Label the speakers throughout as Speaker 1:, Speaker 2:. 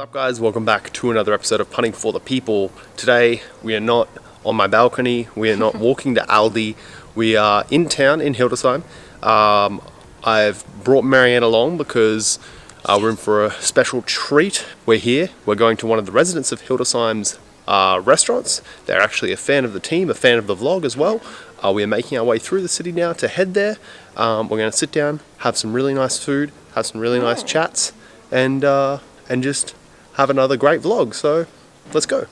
Speaker 1: What up guys, welcome back to another episode of Punting for the People. Today we are not on my balcony, we are not walking to Aldi, we are in town in Hildesheim. I've brought Marianne along because we're in for a special treat. We're here, we're going to one of the residents of Hildesheim's restaurants. They're actually a fan of the team, a fan of the vlog as well. We are making our way through the city now to head there. We're going to sit down, have some really nice food, have some really nice chats, and just have another great vlog. So let's go.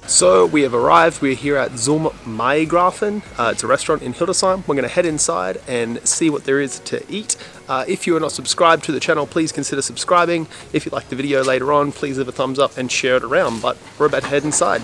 Speaker 1: So we have arrived, we're here at Maigrafen. It's a restaurant in Hildesheim. We're going to head inside and see what there is to eat. If you are not subscribed to the channel, please consider subscribing. If you like the video later on, please leave a thumbs up and share it around. But we're about to head inside.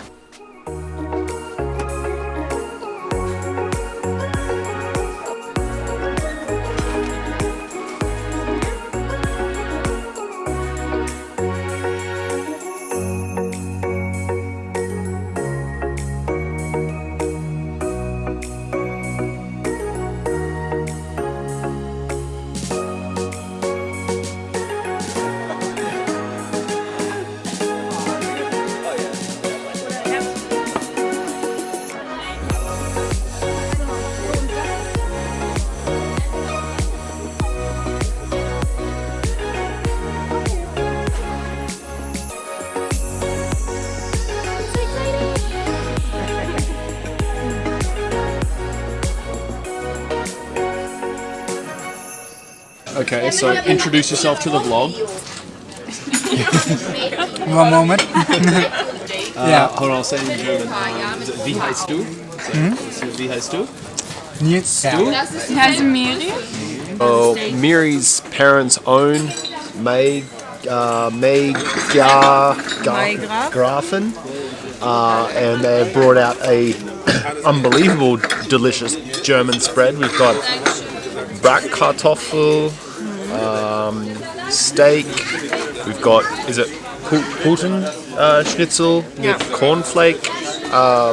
Speaker 1: Okay, so introduce yourself to the vlog.
Speaker 2: One moment.
Speaker 1: Yeah. Hold on, I'll say in German. Is it Wie heißt du? Wie heißt du?
Speaker 2: Nils.
Speaker 3: Ich heiße Miri.
Speaker 1: Oh, Miri's parents own Maigrafen, and they brought out a unbelievable, delicious German spread. We've got Bratkartoffel, steak. We've got, is it Puten schnitzel with cornflake,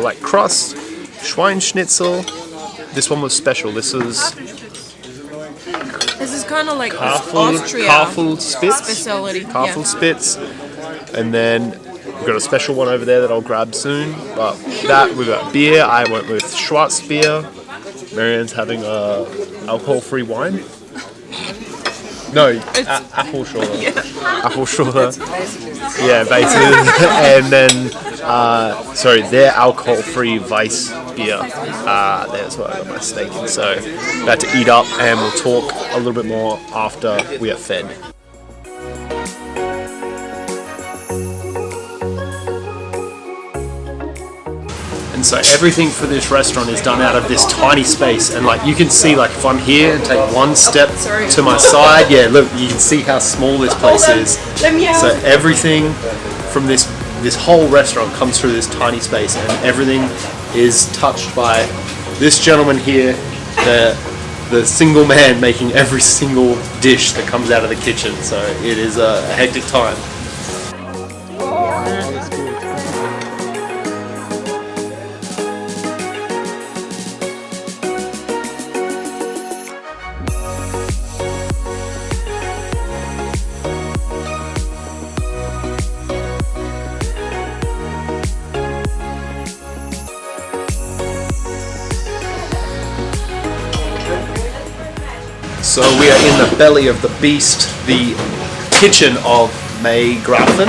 Speaker 1: like crust, Schweinschnitzel. This one was special. This is
Speaker 3: kind of like Austria specialty.
Speaker 1: Karfelspitz. And then we've got a special one over there that I'll grab soon. But that, we've got beer. I went with Schwarzbier. Marianne's having a alcohol-free wine. No, Apfelschorle. Apfelschorle. Yeah, basically. And then, sorry, their alcohol-free Weiss beer. That's what I got my steak in. So, about to eat up, and we'll talk a little bit more after we are fed. And so everything for this restaurant is done out of this tiny space, and like you can see, like if I'm here and take one step to my side, yeah, look, you can see how small this place is. So everything from this whole restaurant comes through this tiny space, and everything is touched by this gentleman here, the single man making every single dish that comes out of the kitchen. So it is a hectic time. So we are in the belly of the beast, the kitchen of Maigrafen,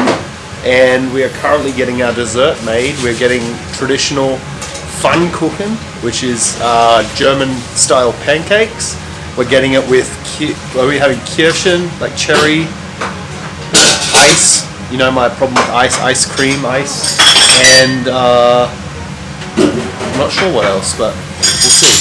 Speaker 1: and we are currently getting our dessert made. We're getting traditional Pfannkuchen, which is German-style pancakes. We're getting it with, we're having Kirschen, like cherry, ice. You know my problem with ice cream, ice, and I'm not sure what else, but we'll see.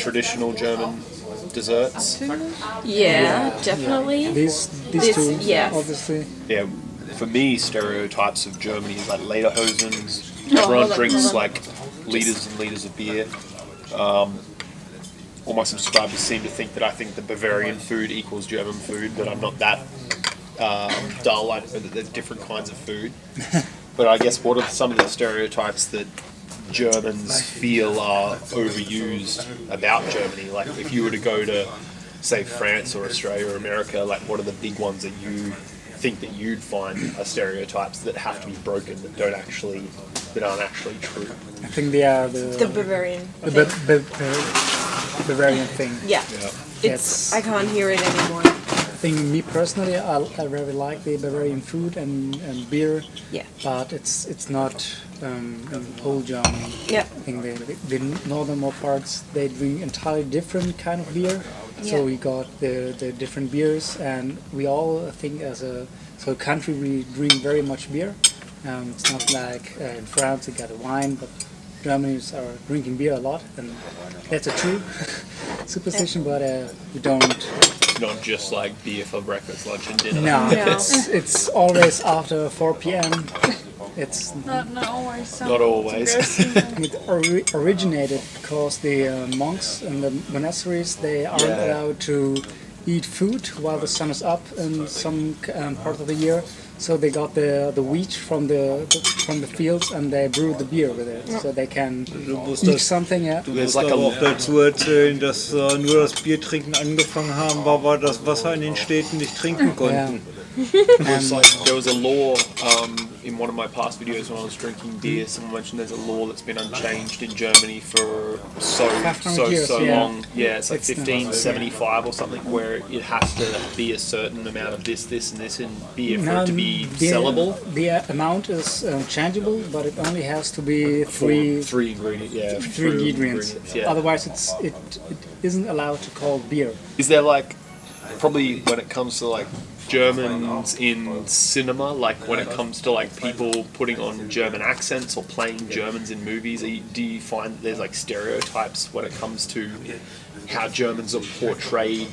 Speaker 1: traditional German desserts?
Speaker 3: Yeah, definitely.
Speaker 2: These
Speaker 3: This-
Speaker 2: two,
Speaker 3: yes.
Speaker 2: obviously.
Speaker 1: Yeah, for me, stereotypes of Germany is like lederhosens.
Speaker 3: hold
Speaker 1: Everyone
Speaker 3: on,
Speaker 1: drinks
Speaker 3: hold on.
Speaker 1: like liters and liters of beer. All my subscribers seem to think that I think the Bavarian food equals German food, but I'm not that dull. I know that there's different kinds of food. But I guess what are some of the stereotypes that Germans feel are overused about Germany? Like if you were to go to, say, France or Australia or America, like what are the big ones that you think that you'd find are stereotypes that have to be broken that aren't actually true?
Speaker 2: I think they are
Speaker 3: The Bavarian.
Speaker 2: the Bavarian thing.
Speaker 3: Yeah.
Speaker 1: Yeah.
Speaker 3: It's I can't hear it anymore.
Speaker 2: I think me personally, I really like the Bavarian food and beer,
Speaker 3: Yeah.
Speaker 2: but it's not in whole Germany.
Speaker 3: Yeah.
Speaker 2: I think the northern more parts, they drink entirely different kind of beer. So
Speaker 3: Yeah.
Speaker 2: we got the different beers, and we all, I think, as a country, we drink very much beer. It's not like in France you got a wine, but Germans are drinking beer a lot, and that's a true superstition. But we don't.
Speaker 1: Not just like beer for breakfast, lunch, and dinner.
Speaker 2: No,
Speaker 3: No.
Speaker 2: it's always after 4 p.m. It's
Speaker 3: Not always.
Speaker 1: Not always.
Speaker 2: it originated because the monks and the monasteries, they aren't
Speaker 1: Yeah.
Speaker 2: allowed to eat food while the sun is up in some part of the year. So they got the wheat from the fields and they brew the beer with it, so they can eat something. Yeah.
Speaker 4: Du
Speaker 1: There's
Speaker 4: musst
Speaker 1: like
Speaker 4: aber
Speaker 1: a-
Speaker 4: auch dazu erzählen, dass nur das Biertrinken angefangen haben, weil das Wasser in den Städten nicht trinken konnten.
Speaker 1: It's like there was a law in one of my past videos when I was drinking beer. Someone mentioned there's a law that's been unchanged in Germany for so
Speaker 2: 500 years, yeah.
Speaker 1: long. Yeah, it's like
Speaker 2: It's not-
Speaker 1: 1575 or something, where it has to be a certain amount of this, and this in beer for
Speaker 2: Now,
Speaker 1: it to be
Speaker 2: the,
Speaker 1: sellable.
Speaker 2: The amount is changeable, but it only has to be three
Speaker 1: Three ingredients. Yeah,
Speaker 2: three ingredients.
Speaker 1: Yeah.
Speaker 2: Otherwise, it isn't allowed to call beer.
Speaker 1: Is there like probably when it comes to like Germans in cinema, like when it comes to like people putting on German accents or playing Germans in movies, do you find that there's like stereotypes when it comes to how Germans are portrayed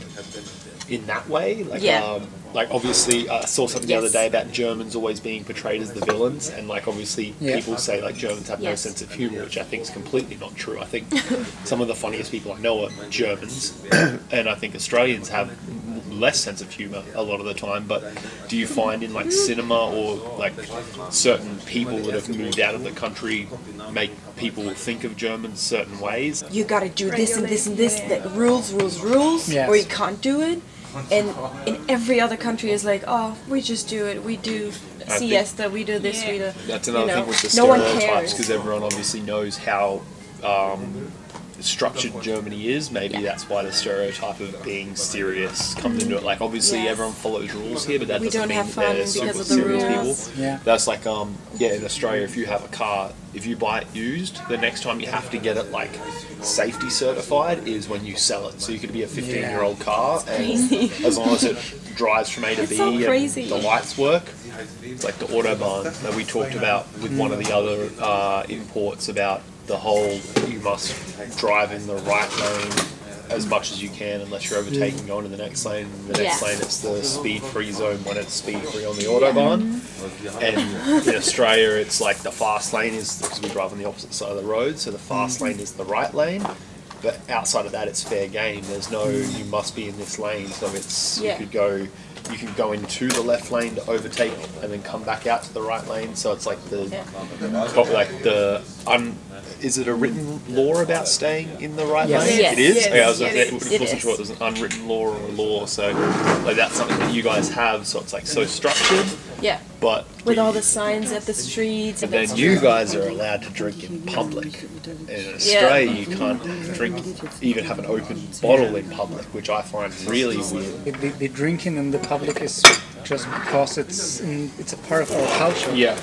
Speaker 1: in that way? Like,
Speaker 3: Yeah.
Speaker 1: like obviously I saw something the other
Speaker 3: Yes.
Speaker 1: day about Germans always being portrayed as the villains, and like obviously
Speaker 2: Yeah.
Speaker 1: people say like Germans have no
Speaker 3: Yes.
Speaker 1: sense of humor, which I think is completely not true. I think some of the funniest people I know are Germans, and I think Australians have less sense of humor a lot of the time. But do you find in like cinema or like certain people that have moved out of the country make people think of Germans certain ways?
Speaker 3: You gotta do this and this and this. Like rules,
Speaker 2: Yes.
Speaker 3: or you can't do it. And in every other country is like, oh, we just do it. We do
Speaker 1: think
Speaker 3: siesta. We do this. We do.
Speaker 1: That's another thing with the
Speaker 3: no one
Speaker 1: stereotypes,
Speaker 3: cares.
Speaker 1: because everyone obviously knows how structured Germany is. Maybe that's why the stereotype of being serious comes into it. Like obviously
Speaker 3: Yes.
Speaker 1: everyone follows rules here, but that
Speaker 3: We
Speaker 1: doesn't
Speaker 3: don't
Speaker 1: mean
Speaker 3: have
Speaker 1: that
Speaker 3: fun
Speaker 1: they're
Speaker 3: because
Speaker 1: super
Speaker 3: of the
Speaker 1: serious
Speaker 3: rules.
Speaker 1: people.
Speaker 2: Yeah.
Speaker 1: That's like in Australia, if you have a car, if you buy it used, the next time you have to get it like safety certified is when you sell it. So you could be a 15-year-old car, and as long as it drives from A to
Speaker 3: It's
Speaker 1: B
Speaker 3: so
Speaker 1: and
Speaker 3: crazy.
Speaker 1: the lights work. It's like the Autobahn that we talked about with one of the other imports about the whole you must drive in the right lane as much as you can unless you're overtaking going to the next lane. The next
Speaker 3: Yeah.
Speaker 1: lane it's the speed free zone when it's speed free on the Autobahn. And in Australia it's like the fast lane is, because we drive on the opposite side of the road, so the fast lane is the right lane. But outside of that it's fair game. There's no you must be in this lane, so it's
Speaker 3: Yeah.
Speaker 1: you can go into the left lane to overtake and then come back out to the right lane. So it's like is it a written law about staying in the right
Speaker 2: Yes.
Speaker 1: lane?
Speaker 3: Yes.
Speaker 1: It is?
Speaker 3: Yes.
Speaker 1: Okay, I
Speaker 3: Yes.
Speaker 1: wasn't
Speaker 3: It
Speaker 1: sure
Speaker 3: is.
Speaker 1: it was an unwritten law or a law. So like that's something that you guys have. So it's like so structured,
Speaker 3: Yeah.
Speaker 1: but
Speaker 3: With all the signs at the streets.
Speaker 1: and then you guys are allowed to drink in public. In Australia, you can't drink, even have an open bottle in public, which I find really weird.
Speaker 2: The drinking in the public is just because it's a part of our culture.
Speaker 1: Yeah.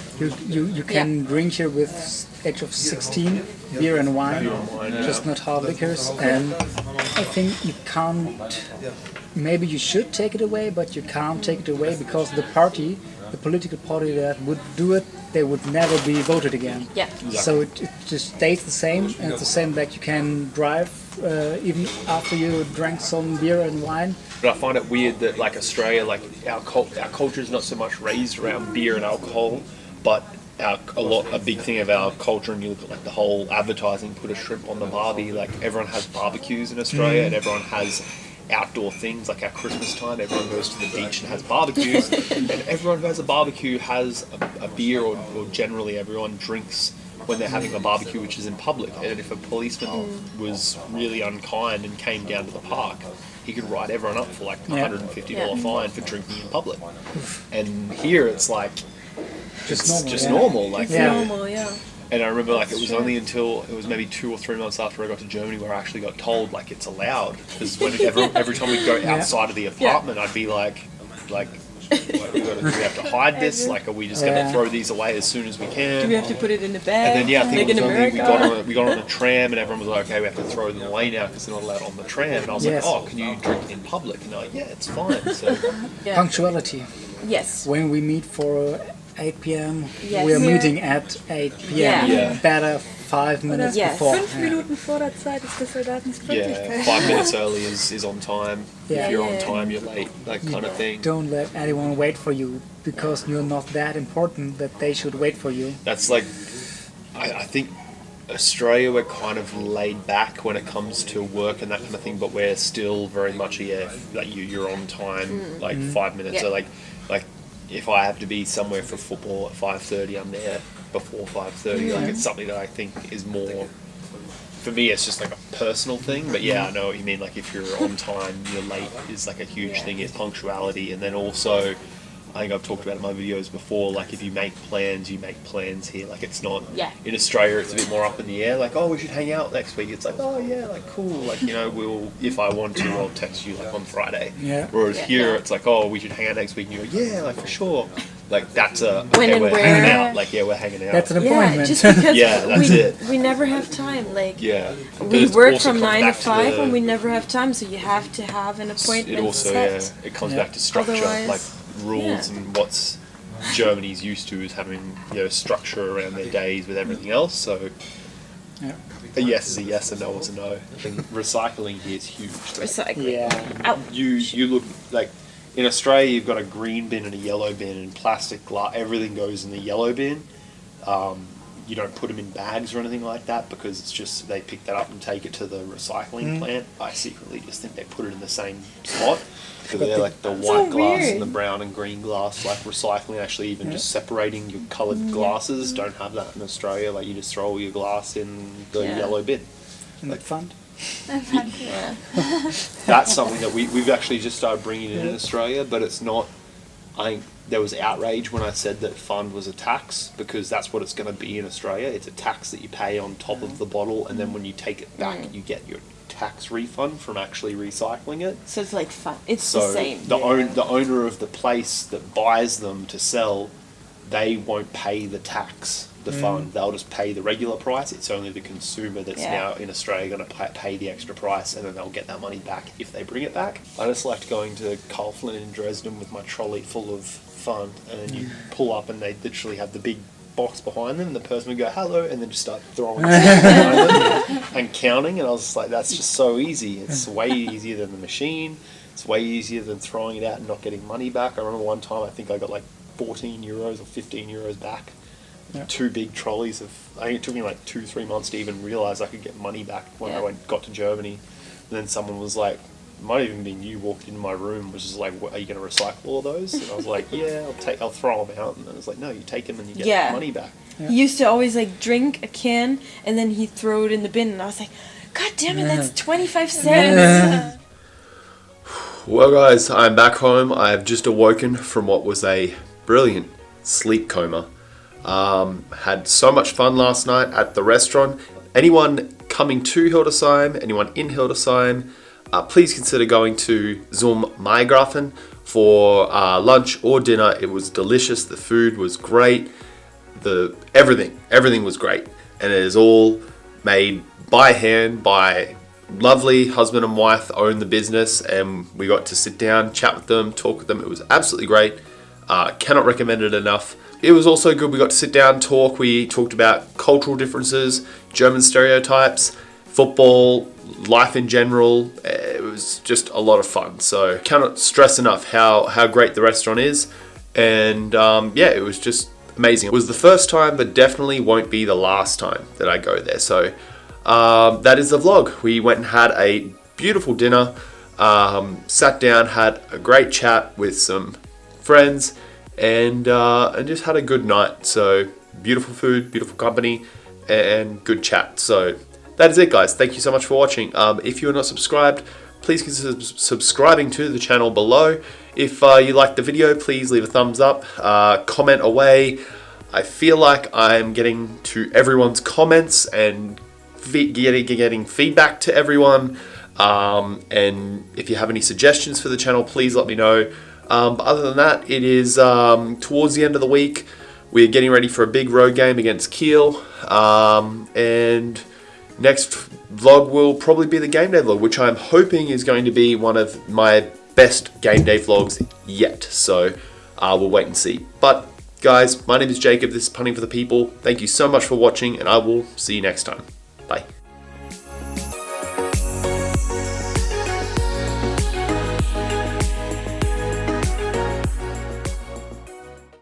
Speaker 2: You can drink here with age of 16, beer and wine, just not hard liquors. And I think you can't. Maybe you should take it away, but you can't take it away because the party the political party that would do it, they would never be voted again.
Speaker 3: Yeah.
Speaker 2: So it just stays the same, and it's the same that you can drive even after you drank some beer and wine.
Speaker 1: But I find it weird that like Australia, like our culture is not so much raised around beer and alcohol, but a big thing of our culture, and you look at like the whole advertising, put a shrimp on the barbie, like everyone has barbecues in Australia and everyone has outdoor things, like our Christmas time, everyone goes to the beach and has barbecues and everyone who has a barbecue has a beer or generally everyone drinks when they're having a barbecue, which is in public. And if a policeman was really unkind and came down to the park, he could write everyone up for like $150 fine for drinking in public. And here it's like just normal, like
Speaker 3: Normal, yeah.
Speaker 1: And I remember like it was only until it was maybe 2 or 3 months after I got to Germany where I actually got told like it's allowed, because every time we go outside of the apartment I'd be like do we have to hide this? Like, are we just going to throw these away as soon as we can?
Speaker 3: Do we have to put it in the bag?
Speaker 1: And then I think
Speaker 3: like
Speaker 1: it was
Speaker 3: in
Speaker 1: only we got on the tram and everyone was like, okay, we have to throw them away now because they're not allowed on the tram. And I was like, oh, can you drink in public? And they're like, yeah, it's fine. So
Speaker 2: Punctuality.
Speaker 3: Yes.
Speaker 2: When we meet for 8 p.m.,
Speaker 3: Yes.
Speaker 2: we are meeting at 8 p.m.
Speaker 3: Yeah.
Speaker 2: Better 5 minutes
Speaker 3: Yes.
Speaker 2: before.
Speaker 5: 5 Minuten vor der Zeit ist der Soldatenspünktlichkeit.
Speaker 1: 5 minutes early is on time.
Speaker 2: Yeah.
Speaker 1: If you're on time, you're late. That kind of thing.
Speaker 2: Don't let anyone wait for you, because you're not that important that they should wait for you.
Speaker 1: That's like, I think Australia, we're kind of laid back when it comes to work and that kind of thing, but we're still very much like you're on time, like 5 minutes. So like if I have to be somewhere for football at 5:30, I'm there before 5:30. Like it's something that I think is more, for me it's just like a personal thing, but I know what you mean. Like if you're on time, you're late is like a huge thing, is punctuality. And then also, I think I've talked about it in my videos before, like if you make plans, you make plans here. Like it's not, in Australia it's a bit more up in the air, like, oh, we should hang out next week. It's like, oh yeah, like cool, like, you know, if I want to, I'll text you like on Friday. Whereas here it's like, oh, we should hang out next week, and you go, yeah, like for sure. Like that's
Speaker 3: When and
Speaker 1: we're
Speaker 3: where.
Speaker 1: hanging out. Like we're hanging out.
Speaker 2: That's an appointment.
Speaker 3: just because
Speaker 1: that's it.
Speaker 3: we never have time. Like
Speaker 1: But
Speaker 3: we
Speaker 1: it
Speaker 3: work
Speaker 1: also
Speaker 3: from
Speaker 1: comes
Speaker 3: 9 to
Speaker 1: back
Speaker 3: 5 and we never have time, so you have to have an appointment
Speaker 1: It also
Speaker 3: set.
Speaker 1: it comes back to structure,
Speaker 3: Otherwise-
Speaker 1: like rules, and what's Germany's used to is having structure around their days with everything else. So a yes is a yes, a no is a no. I think recycling here is huge.
Speaker 3: Recycling.
Speaker 1: You look like in Australia, you've got a green bin and a yellow bin, and plastic glass. Everything goes in the yellow bin. You don't put them in bags or anything like that, because it's just they pick that up and take it to the recycling plant. I secretly just think they put it in the same spot, because they're like the white glass and the brown and green glass, like recycling, actually even just separating your coloured glasses. Don't have that in Australia. Like you just throw all your glass in the yellow bin.
Speaker 2: In the fund.
Speaker 1: That's something that we've actually just started bringing in Australia, but it's not. I think there was outrage when I said that fund was a tax, because that's what it's going to be in Australia. It's a tax that you pay on top of the bottle, and then when you take it back, you get your tax refund from actually recycling it.
Speaker 3: So it's like fun. It's
Speaker 1: So
Speaker 3: the same.
Speaker 1: the owner of the place that buys them to sell, they won't pay the tax, the fund. They'll just pay the regular price. It's only the consumer that's now in Australia going to pay the extra price, and then they'll get that money back if they bring it back. I just liked going to Kaufland in Dresden with my trolley full of fun, and then you pull up and they literally have the big box behind them, and the person would go hello, and then just start throwing stuff behind them and counting. And I was just like, that's just so easy. It's way easier than the machine. It's way easier than throwing it out and not getting money back. I remember one time I think I got like 14 euros or 15 euros back. 2 big trolleys of. I think it took me like 2-3 months to even realize I could get money back when I got to Germany. And then someone was like, it might have even been you, walked into my room, was just like, are you going to recycle all of those? And I was like, yeah, I'll throw them out. And I was like, no, you take them and you get money back.
Speaker 3: He used to always like drink a can and then he'd throw it in the bin, and I was like, God damn it, that's 25 cents.
Speaker 1: Well, guys, I'm back home. I've just awoken from what was a brilliant sleep coma. Had so much fun last night at the restaurant. Anyone coming to Hildesheim, anyone in Hildesheim, please consider going to Zum Maigrafen for lunch or dinner. It was delicious. The food was great. Everything was great. And it is all made by hand by lovely husband and wife, own the business, and we got to sit down, chat with them, talk with them. It was absolutely great. Cannot recommend it enough. It was also good. We got to sit down, talk. We talked about cultural differences, German stereotypes, football, life in general. It was just a lot of fun. So cannot stress enough how great the restaurant is. And yeah, it was just amazing. It was the first time, but definitely won't be the last time that I go there. So that is the vlog. We went and had a beautiful dinner, sat down, had a great chat with some friends, and just had a good night. So beautiful food, beautiful company, and good chat. So that is it, guys. Thank you so much for watching. If you are not subscribed, please consider subscribing to the channel below. If you liked the video, please leave a thumbs up, comment away. I feel like I'm getting to everyone's comments and getting feedback to everyone. And if you have any suggestions for the channel, please let me know. But other than that, it is towards the end of the week. We're getting ready for a big road game against Kiel. And next vlog will probably be the game day vlog, which I'm hoping is going to be one of my best game day vlogs yet. So we'll wait and see. But guys, my name is Jacob. This is Punting for the People. Thank you so much for watching, and I will see you next time.